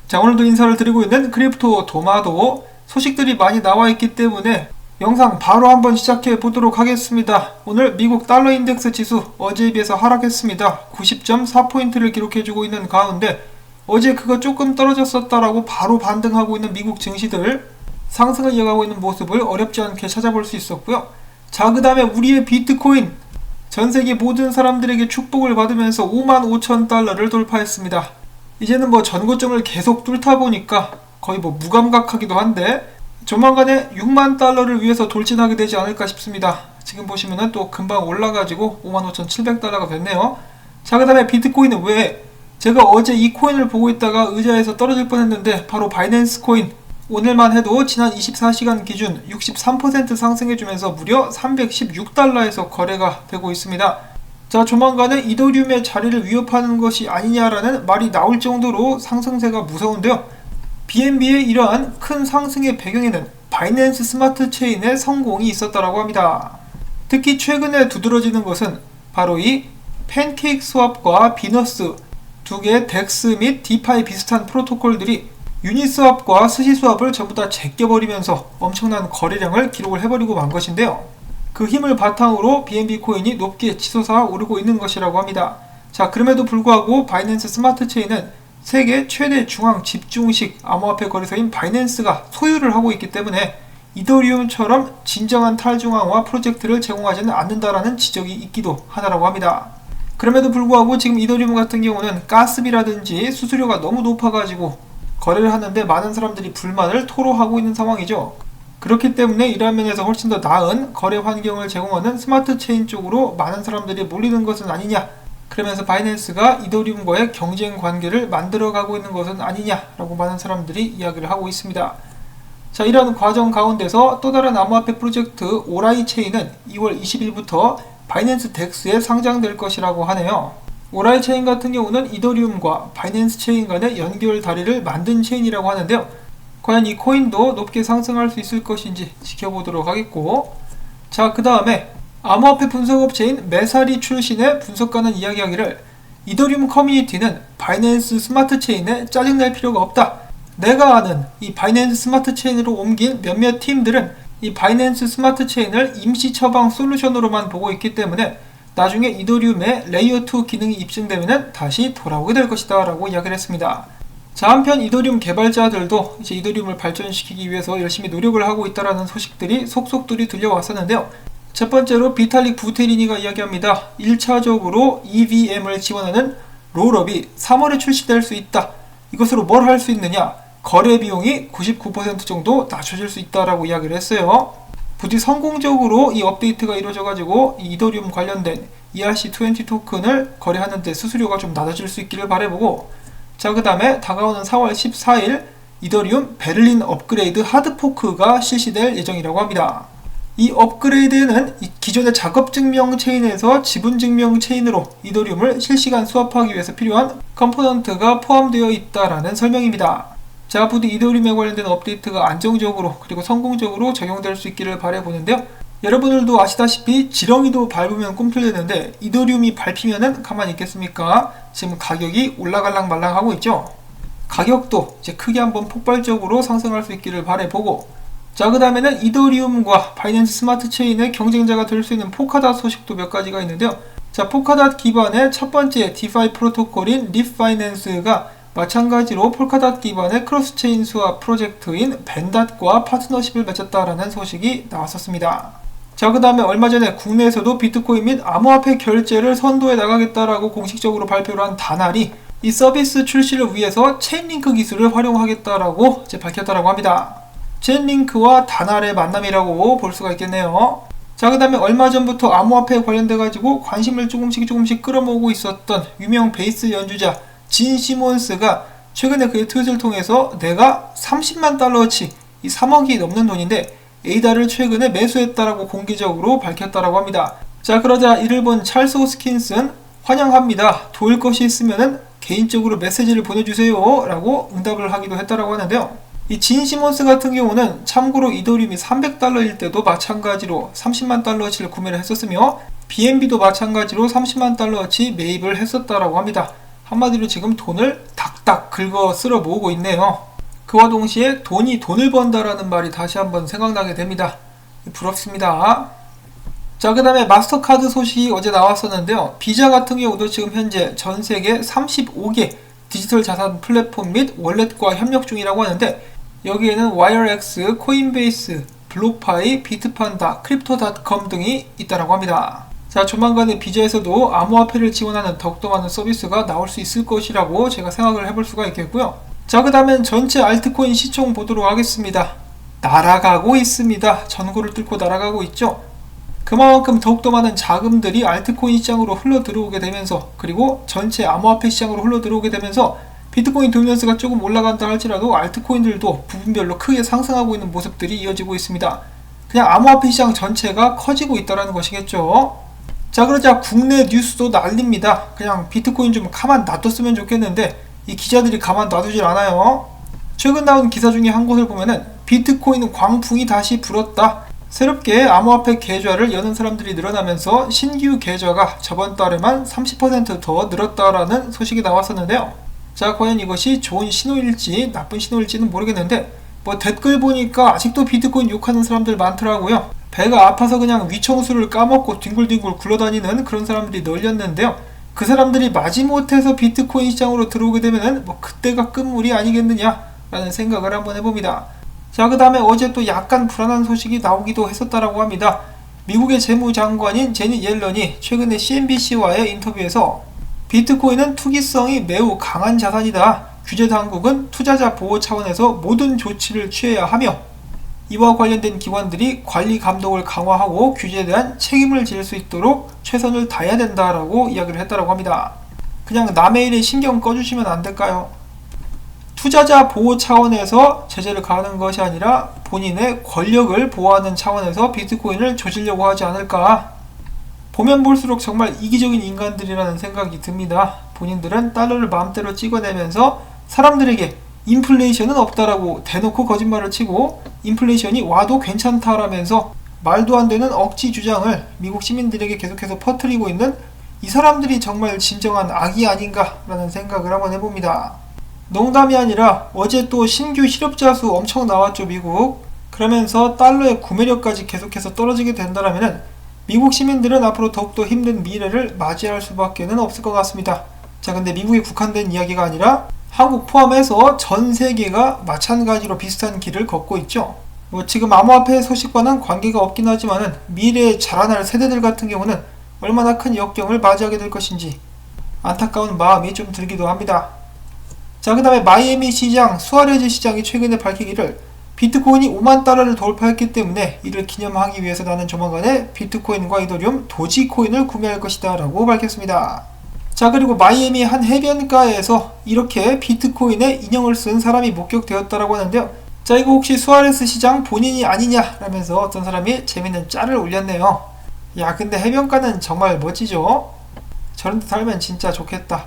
자, 오늘도 인사를 드리고 있는 크립토 도마도 소식들이 많이 나와 있기 때문에 영상 바로 한번 시작해 보도록 하겠습니다. 오늘 미국 달러 인덱스 지수 어제에 비해서 하락했습니다. 90.4포인트를 기록해주고 있는 가운데 어제 그거 조금 떨어졌었다라고 바로 반등하고 있는 미국 증시들 상승을 이어가고 있는 모습을 어렵지 않게 찾아볼 수 있었고요. 자, 그 다음에 우리의 비트코인 전세계 모든 사람들에게 축복을 받으면서 55,000달러를 돌파했습니다. 이제는 전고점을 계속 뚫다 보니까 거의 무감각하기도 한데 조만간에 6만 달러를 위해서 돌진하게 되지 않을까 싶습니다. 지금 보시면은 또 금방 올라가지고 55,700달러가 됐네요. 자, 그 다음에 비트코인은 왜 제가 어제 이 코인을 보고 있다가 의자에서 떨어질 뻔했는데 바로 바이낸스 코인 오늘만 해도 지난 24시간 기준 63% 상승해주면서 무려 316달러에서 거래가 되고 있습니다. 자, 조만간에 이더리움의 자리를 위협하는 것이 아니냐라는 말이 나올 정도로 상승세가 무서운데요. BNB의 이러한 큰 상승의 배경에는 바이낸스 스마트 체인의 성공이 있었다고 합니다. 특히 최근에 두드러지는 것은 바로 이 팬케이크 스왑과 비너스 두 개의 덱스 및 디파이 비슷한 프로토콜들이 유니스왑과 스시스왑을 전부 다 제껴버리면서 엄청난 거래량을 기록을 해버리고 만 것인데요. 그 힘을 바탕으로 BNB 코인이 높게 치솟아 오르고 있는 것이라고 합니다. 자, 그럼에도 불구하고 바이낸스 스마트 체인은 세계 최대 중앙 집중식 암호화폐 거래소인 바이낸스가 소유를 하고 있기 때문에 이더리움처럼 진정한 탈중앙화 프로젝트를 제공하지는 않는다라는 지적이 있기도 하다라고 합니다. 그럼에도 불구하고 지금 이더리움 같은 경우는 가스비라든지 수수료가 너무 높아가지고 거래를 하는데 많은 사람들이 불만을 토로하고 있는 상황이죠. 그렇기 때문에 이러한 면에서 훨씬 더 나은 거래 환경을 제공하는 스마트 체인 쪽으로 많은 사람들이 몰리는 것은 아니냐, 그러면서 바이낸스가 이더리움과의 경쟁 관계를 만들어가고 있는 것은 아니냐라고 많은 사람들이 이야기를 하고 있습니다. 자, 이런 과정 가운데서 또 다른 암호화폐 프로젝트 오라이 체인은 2월 20일부터 바이낸스 덱스에 상장될 것이라고 하네요. 오라이 체인 같은 경우는 이더리움과 바이낸스 체인 간의 연결 다리를 만든 체인이라고 하는데요. 과연 이 코인도 높게 상승할 수 있을 것인지 지켜보도록 하겠고, 자, 그 다음에 암호화폐 분석업체인 메사리 출신의 분석가는 이야기하기를 이더리움 커뮤니티는 바이낸스 스마트 체인에 짜증낼 필요가 없다. 내가 아는 이 바이낸스 스마트 체인으로 옮긴 몇몇 팀들은 이 바이낸스 스마트 체인을 임시 처방 솔루션으로만 보고 있기 때문에 나중에 이더리움의 레이어2 기능이 입증되면 다시 돌아오게 될 것이다 라고 이야기를 했습니다. 자, 한편 이더리움 개발자들도 이제 이더리움을 발전시키기 위해서 열심히 노력을 하고 있다는 소식들이 속속들이 들려왔었는데요. 첫 번째로 비탈릭 부테리니가 이야기합니다. 1차적으로 EVM을 지원하는 롤업이 3월에 출시될 수 있다. 이것으로 뭘 할 수 있느냐? 거래 비용이 99% 정도 낮춰질 수 있다라고 이야기를 했어요. 부디 성공적으로 이 업데이트가 이루어져가지고 이 이더리움 관련된 ERC20 토큰을 거래하는데 수수료가 좀 낮아질 수 있기를 바라보고, 자, 그 다음에 다가오는 4월 14일 이더리움 베를린 업그레이드 하드포크가 실시될 예정이라고 합니다. 이 업그레이드에는 기존의 작업증명 체인에서 지분증명 체인으로 이더리움을 실시간 스왑하기 위해서 필요한 컴포넌트가 포함되어 있다라는 설명입니다. 자, 부디 이더리움에 관련된 업데이트가 안정적으로 그리고 성공적으로 적용될 수 있기를 바라보는데요. 여러분들도 아시다시피 지렁이도 밟으면 꿈틀대는데 이더리움이 밟히면은 가만히 있겠습니까? 지금 가격이 올라갈랑 말랑 하고 있죠. 가격도 이제 크게 한번 폭발적으로 상승할 수 있기를 바라보고, 자, 그 다음에는 이더리움과 바이낸스 스마트 체인의 경쟁자가 될 수 있는 포카닷 소식도 몇 가지가 있는데요. 자, 포카닷 기반의 첫 번째 디파이 프로토콜인 립파이낸스가 마찬가지로 폴카닷 기반의 크로스체인 스왑 프로젝트인 벤닷과 파트너십을 맺었다라는 소식이 나왔었습니다. 자, 그 다음에 얼마 전에 국내에서도 비트코인 및 암호화폐 결제를 선도해 나가겠다라고 공식적으로 발표를 한 다날이 이 서비스 출시를 위해서 체인링크 기술을 활용하겠다라고 이제 밝혔다라고 합니다. 체인링크와 다날의 만남이라고 볼 수가 있겠네요. 자, 그 다음에 얼마 전부터 암호화폐에 관련돼가지고 관심을 조금씩 끌어모으고 있었던 유명 베이스 연주자 진 시몬스가 최근에 그의 트윗을 통해서 내가 30만 달러어치 이 3억이 넘는 돈인데 에이다를 최근에 매수했다라고 공개적으로 밝혔다라고 합니다. 자, 그러자 이를 본 찰스 호스킨슨 환영합니다. 도울 것이 있으면은 개인적으로 메시지를 보내주세요 라고 응답을 하기도 했다라고 하는데요. 이 진 시몬스 같은 경우는 참고로 이더리움이 300달러일 때도 마찬가지로 30만 달러어치를 구매를 했었으며 BNB도 마찬가지로 30만 달러어치 매입을 했었다라고 합니다. 한마디로 지금 돈을 닥닥 긁어 쓸어 모으고 있네요. 그와 동시에 돈이 돈을 번다라는 말이 다시 한번 생각나게 됩니다. 부럽습니다. 자, 그 다음에 마스터카드 소식이 어제 나왔었는데요. 비자 같은 경우도 지금 현재 전 세계 35개 디지털 자산 플랫폼 및 월렛과 협력 중이라고 하는데, 여기에는 와이어엑스, 코인베이스, 블록파이, 비트판다, 크립토닷컴 등이 있다고 합니다. 자, 조만간에 비자에서도 암호화폐를 지원하는 더욱더 많은 서비스가 나올 수 있을 것이라고 제가 생각을 해볼 수가 있겠고요. 자, 그 다음엔 전체 알트코인 시총 보도록 하겠습니다. 날아가고 있습니다. 전고를 뚫고 날아가고 있죠. 그만큼 더욱더 많은 자금들이 알트코인 시장으로 흘러 들어오게 되면서, 그리고 전체 암호화폐 시장으로 흘러 들어오게 되면서 비트코인 도미넌스가 조금 올라간다 할지라도 알트코인들도 부분별로 크게 상승하고 있는 모습들이 이어지고 있습니다. 그냥 암호화폐 시장 전체가 커지고 있다는 것이겠죠. 자, 그러자 국내 뉴스도 난립니다. 그냥 비트코인 좀 가만 놔뒀으면 좋겠는데 이 기자들이 가만 놔두질 않아요. 최근 나온 기사 중에 한 곳을 보면은 비트코인 광풍이 다시 불었다. 새롭게 암호화폐 계좌를 여는 사람들이 늘어나면서 신규 계좌가 저번 달에만 30% 더 늘었다라는 소식이 나왔었는데요. 자, 과연 이것이 좋은 신호일지 나쁜 신호일지는 모르겠는데, 뭐 댓글 보니까 아직도 비트코인 욕하는 사람들 많더라고요. 배가 아파서 그냥 위청수를 까먹고 뒹굴뒹굴 굴러다니는 그런 사람들이 널렸는데요. 그 사람들이 마지못해서 비트코인 시장으로 들어오게 되면은 뭐 그때가 끝물이 아니겠느냐라는 생각을 한번 해봅니다. 자, 그 다음에 어제 또 약간 불안한 소식이 나오기도 했었다라고 합니다. 미국의 재무장관인 제닛 옐런이 최근에 CNBC와의 인터뷰에서 비트코인은 투기성이 매우 강한 자산이다. 규제 당국은 투자자 보호 차원에서 모든 조치를 취해야 하며, 이와 관련된 기관들이 관리 감독을 강화하고 규제에 대한 책임을 질 수 있도록 최선을 다해야 된다라고 이야기를 했다고 합니다. 그냥 남의 일에 신경 꺼주시면 안 될까요? 투자자 보호 차원에서 제재를 가하는 것이 아니라 본인의 권력을 보호하는 차원에서 비트코인을 조지려고 하지 않을까. 보면 볼수록 정말 이기적인 인간들이라는 생각이 듭니다. 본인들은 달러를 마음대로 찍어내면서 사람들에게 인플레이션은 없다라고 대놓고 거짓말을 치고, 인플레이션이 와도 괜찮다라면서 말도 안 되는 억지 주장을 미국 시민들에게 계속해서 퍼뜨리고 있는 이 사람들이 정말 진정한 악이 아닌가라는 생각을 한번 해봅니다. 농담이 아니라 어제 또 신규 실업자 수 엄청 나왔죠, 미국. 그러면서 달러의 구매력까지 계속해서 떨어지게 된다면 미국 시민들은 앞으로 더욱더 힘든 미래를 맞이할 수밖에 없을 것 같습니다. 자, 근데 미국에 국한된 이야기가 아니라 한국 포함해서 전 세계가 마찬가지로 비슷한 길을 걷고 있죠. 뭐 지금 암호화폐 소식과는 관계가 없긴 하지만은 미래에 자라날 세대들 같은 경우는 얼마나 큰 역경을 맞이하게 될 것인지 안타까운 마음이 좀 들기도 합니다. 자, 그 다음에 마이애미 시장, 수아레즈 시장이 최근에 밝히기를 비트코인이 5만 달러를 돌파했기 때문에 이를 기념하기 위해서 나는 조만간에 비트코인과 이더리움, 도지코인을 구매할 것이다 라고 밝혔습니다. 자, 그리고 마이애미 한 해변가에서 이렇게 비트코인의 인형을 쓴 사람이 목격되었다고 하는데요. 자, 이거 혹시 수아레스 시장 본인이 아니냐 라면서 어떤 사람이 재밌는 짤을 올렸네요. 야, 근데 해변가는 정말 멋지죠? 저런 데 살면 진짜 좋겠다.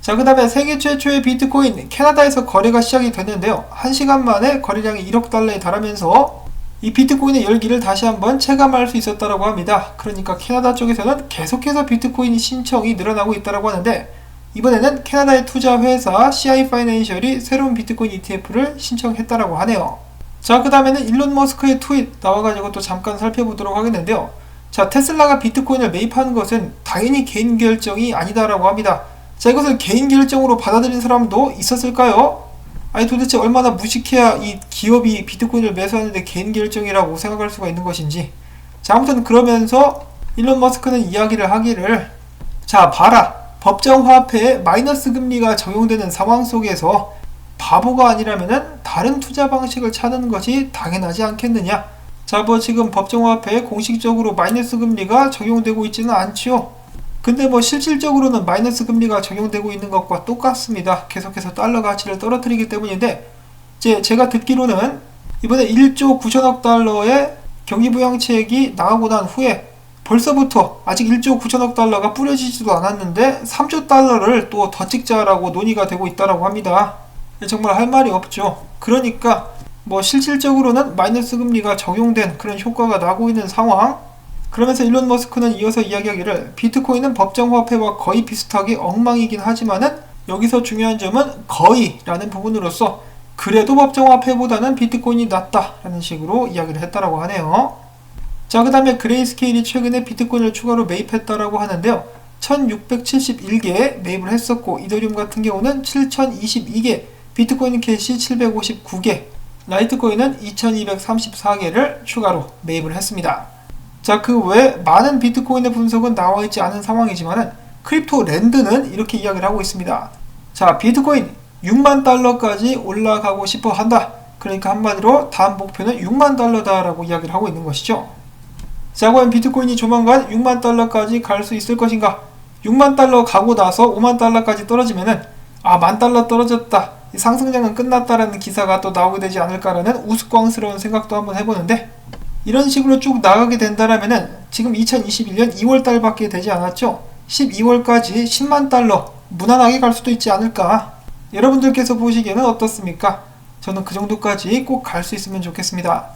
자, 그 다음에 세계 최초의 비트코인 캐나다에서 거래가 시작이 됐는데요. 1시간 만에 거래량이 1억 달러에 달하면서 이 비트코인의 열기를 다시 한번 체감할 수 있었다고 합니다. 그러니까 캐나다 쪽에서는 계속해서 비트코인 신청이 늘어나고 있다고 하는데, 이번에는 캐나다의 투자 회사 CI 파이낸셜이 새로운 비트코인 ETF를 신청했다고 하네요. 자, 그 다음에는 일론 머스크의 트윗 나와가지고 또 잠깐 살펴보도록 하겠는데요. 자, 테슬라가 비트코인을 매입하는 것은 당연히 개인 결정이 아니다라고 합니다. 자, 이것을 개인 결정으로 받아들인 사람도 있었을까요? 아니, 도대체 얼마나 무식해야 이 기업이 비트코인을 매수하는데 개인 결정이라고 생각할 수가 있는 것인지. 자, 아무튼 그러면서 일론 머스크는 이야기를 하기를, 자, 봐라, 법정 화폐에 마이너스 금리가 적용되는 상황 속에서 바보가 아니라면은 다른 투자 방식을 찾는 것이 당연하지 않겠느냐. 자, 뭐 지금 법정 화폐에 공식적으로 마이너스 금리가 적용되고 있지는 않지요. 근데 뭐 실질적으로는 마이너스 금리가 적용되고 있는 것과 똑같습니다. 계속해서 달러 가치를 떨어뜨리기 때문인데, 제가 듣기로는 이번에 1조 9천억 달러의 경기부양책이 나가고 난 후에 벌써부터 아직 1조 9천억 달러가 뿌려지지도 않았는데 3조 달러를 또 더 찍자라고 논의가 되고 있다고 합니다. 정말 할 말이 없죠. 그러니까 뭐 실질적으로는 마이너스 금리가 적용된 그런 효과가 나고 있는 상황. 그러면서 일론 머스크는 이어서 이야기하기를 비트코인은 법정화폐와 거의 비슷하게 엉망이긴 하지만은 여기서 중요한 점은 거의 라는 부분으로서 그래도 법정화폐보다는 비트코인이 낫다라는 식으로 이야기를 했다라고 하네요. 자, 그 다음에 그레이스케일이 최근에 비트코인을 추가로 매입했다라고 하는데요. 1671개 매입을 했었고 이더리움 같은 경우는 7022개, 비트코인 캐시 759개, 라이트코인은 2234개를 추가로 매입을 했습니다. 자, 그 외 많은 비트코인의 분석은 나와있지 않은 상황이지만은 크립토 랜드는 이렇게 이야기를 하고 있습니다. 자, 비트코인 6만 달러까지 올라가고 싶어 한다. 그러니까 한마디로 다음 목표는 6만 달러다 라고 이야기를 하고 있는 것이죠. 자, 과연 비트코인이 조만간 6만 달러까지 갈 수 있을 것인가? 6만 달러 가고 나서 5만 달러까지 떨어지면은 만 달러 떨어졌다, 상승장은 끝났다라는 기사가 또 나오게 되지 않을까라는 우스꽝스러운 생각도 한번 해보는데, 이런 식으로 쭉 나가게 된다라면은 지금 2021년 2월달 밖에 되지 않았죠? 12월까지 10만 달러 무난하게 갈 수도 있지 않을까? 여러분들께서 보시기에는 어떻습니까? 저는 그 정도까지 꼭 갈 수 있으면 좋겠습니다.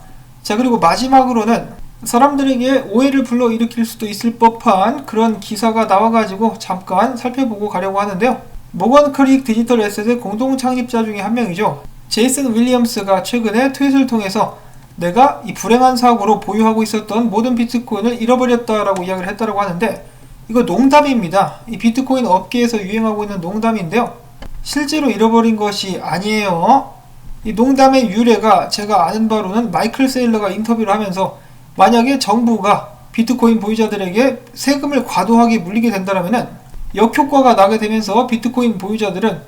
자, 그리고 마지막으로는 사람들에게 오해를 불러일으킬 수도 있을 법한 그런 기사가 나와가지고 잠깐 살펴보고 가려고 하는데요. 모건 크릭 디지털 에셋의 공동 창립자 중에 한 명이죠. 제이슨 윌리엄스가 최근에 트윗을 통해서 내가 이 불행한 사고로 보유하고 있었던 모든 비트코인을 잃어버렸다라고 이야기를 했다라고 하는데, 이거 농담입니다. 이 비트코인 업계에서 유행하고 있는 농담인데요. 실제로 잃어버린 것이 아니에요. 이 농담의 유래가 제가 아는 바로는 마이클 세일러가 인터뷰를 하면서 만약에 정부가 비트코인 보유자들에게 세금을 과도하게 물리게 된다면 역효과가 나게 되면서 비트코인 보유자들은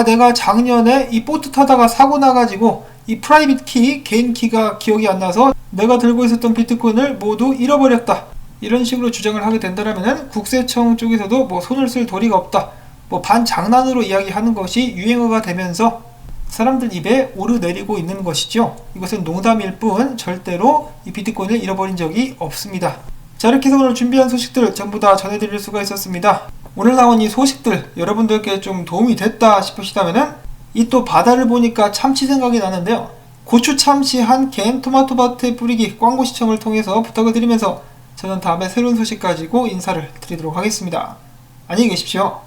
내가 작년에 이 보트 타다가 사고 나가지고 이 프라이빗 키, 개인 키가 기억이 안 나서 내가 들고 있었던 비트코인을 모두 잃어버렸다, 이런 식으로 주장을 하게 된다면 국세청 쪽에서도 손을 쓸 도리가 없다, 반장난으로 이야기하는 것이 유행어가 되면서 사람들 입에 오르내리고 있는 것이죠. 이것은 농담일 뿐 절대로 이 비트코인을 잃어버린 적이 없습니다. 자, 이렇게 해서 오늘 준비한 소식들 전부 다 전해드릴 수가 있었습니다. 오늘 나온 이 소식들 여러분들께 좀 도움이 됐다 싶으시다면은 이 또 바다를 보니까 참치 생각이 나는데요. 고추 참치 한 캔 토마토 밭에 뿌리기 광고 시청을 통해서 부탁을 드리면서 저는 다음에 새로운 소식 가지고 인사를 드리도록 하겠습니다. 안녕히 계십시오.